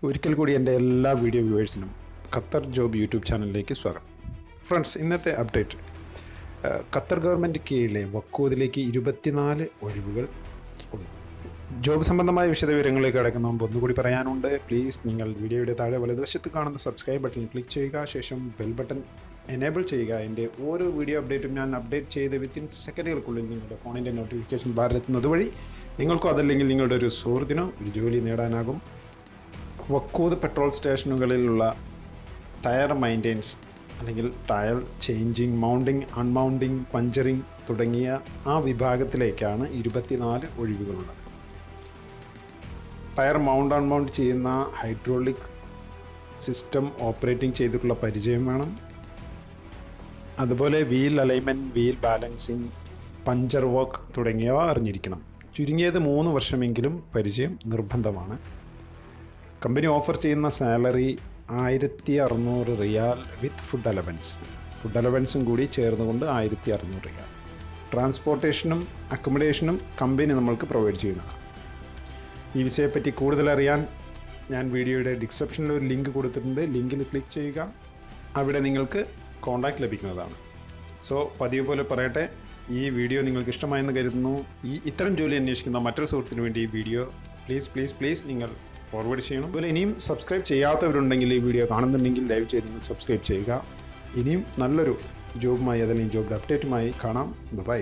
ഒരിക്കൽ കൂടി എൻ്റെ എല്ലാ വീഡിയോ വ്യൂവേഴ്സിനും ഖത്തർ ജോബ് യൂട്യൂബ് ചാനലിലേക്ക് സ്വാഗതം. ഫ്രണ്ട്സ്, ഇന്നത്തെ അപ്ഡേറ്റ് ഖത്തർ ഗവൺമെൻറ് കീഴിലെ വക്കൂദിലേക്ക് 24 ഒഴിവുകൾ ഉണ്ട്. ജോബ് സംബന്ധമായ വിശദവിവരങ്ങളിലേക്ക് കടക്കുന്ന മുമ്പ് ഒന്നുകൂടി പറയാനുണ്ട്. പ്ലീസ് നിങ്ങൾ വീഡിയോയുടെ താഴെ വലതുവശത്ത് കാണുന്ന സബ്സ്ക്രൈബ് ബട്ടൺ ക്ലിക്ക് ചെയ്യുക. ശേഷം ബെൽ ബട്ടൺ എനേബിൾ ചെയ്യുക. എൻ്റെ ഓരോ വീഡിയോ അപ്ഡേറ്റും ഞാൻ അപ്ഡേറ്റ് ചെയ്ത് വിത്തിൻ സെക്കൻഡുകൾക്കുള്ളിൽ നിങ്ങളുടെ ഫോണിൻ്റെ നോട്ടിഫിക്കേഷൻ ബാറിലെത്തുന്നത് വഴി നിങ്ങൾക്കോ അതല്ലെങ്കിൽ നിങ്ങളുടെ ഒരു സുഹൃത്തിനോ ഒരു ജോലി നേടാനാകും. വക്കൂദ് പെട്രോൾ സ്റ്റേഷനുകളിലുള്ള ടയർ മെയിൻ്റെനൻസ് അല്ലെങ്കിൽ ടയർ ചേഞ്ചിങ്, മൗണ്ടിങ്, അൺമൗണ്ടിങ്, പഞ്ചറിങ് തുടങ്ങിയ ആ വിഭാഗത്തിലേക്കാണ് 24 ഒഴിവുകളുള്ളത്. ടയർ മൗണ്ട് അൺമൗണ്ട് ചെയ്യുന്ന ഹൈഡ്രോളിക് സിസ്റ്റം ഓപ്പറേറ്റിംഗ് ചെയ്തിട്ടുള്ള പരിചയം വേണം. അതുപോലെ wheel alignment, wheel balancing, puncture work തുടങ്ങിയവ അറിഞ്ഞിരിക്കണം. ചുരുങ്ങിയത് 3 വർഷമെങ്കിലും പരിചയം നിർബന്ധമാണ്. കമ്പനി ഓഫർ ചെയ്യുന്ന സാലറി 1600 റിയാൽ വിത്ത് ഫുഡ് അലവൻസും കൂടി ചേർന്നുകൊണ്ട് 1600 റിയാൽ. ട്രാൻസ്പോർട്ടേഷനും അക്കോമഡേഷനും കമ്പനി നമ്മൾക്ക് പ്രൊവൈഡ് ചെയ്യുന്നതാണ്. ഈ വിഷയത്തെപ്പറ്റി കൂടുതലറിയാൻ ഞാൻ വീഡിയോയുടെ ഡിസ്ക്രിപ്ഷനിൽ ഒരു ലിങ്ക് കൊടുത്തിട്ടുണ്ട്. ലിങ്കിൽ ക്ലിക്ക് ചെയ്യുക. അവിടെ നിങ്ങൾക്ക് കോൺടാക്റ്റ് ലഭിക്കുന്നതാണ്. സോ പതിവ് പോലെ പറയട്ടെ, ഈ വീഡിയോ നിങ്ങൾക്ക് ഇഷ്ടമായെന്ന് കരുതുന്നു. ഇത്തരം ജോലി അന്വേഷിക്കുന്ന മറ്റൊരു സുഹൃത്തിന് വേണ്ടി ഈ വീഡിയോ പ്ലീസ് നിങ്ങൾ ഫോർവേഡ് ചെയ്യണം. അതുപോലെ ഇനിയും സബ്സ്ക്രൈബ് ചെയ്യാത്തവരുണ്ടെങ്കിൽ ഈ വീഡിയോ കാണുന്നുണ്ടെങ്കിൽ ദയവുചെയ്ത് നിങ്ങൾ സബ്സ്ക്രൈബ് ചെയ്യുക. ഇനിയും നല്ലൊരു ജോബുമായി അല്ലെങ്കിൽ ജോബിൻ്റെ അപ്ഡേറ്റുമായി കാണാം. ബൈ.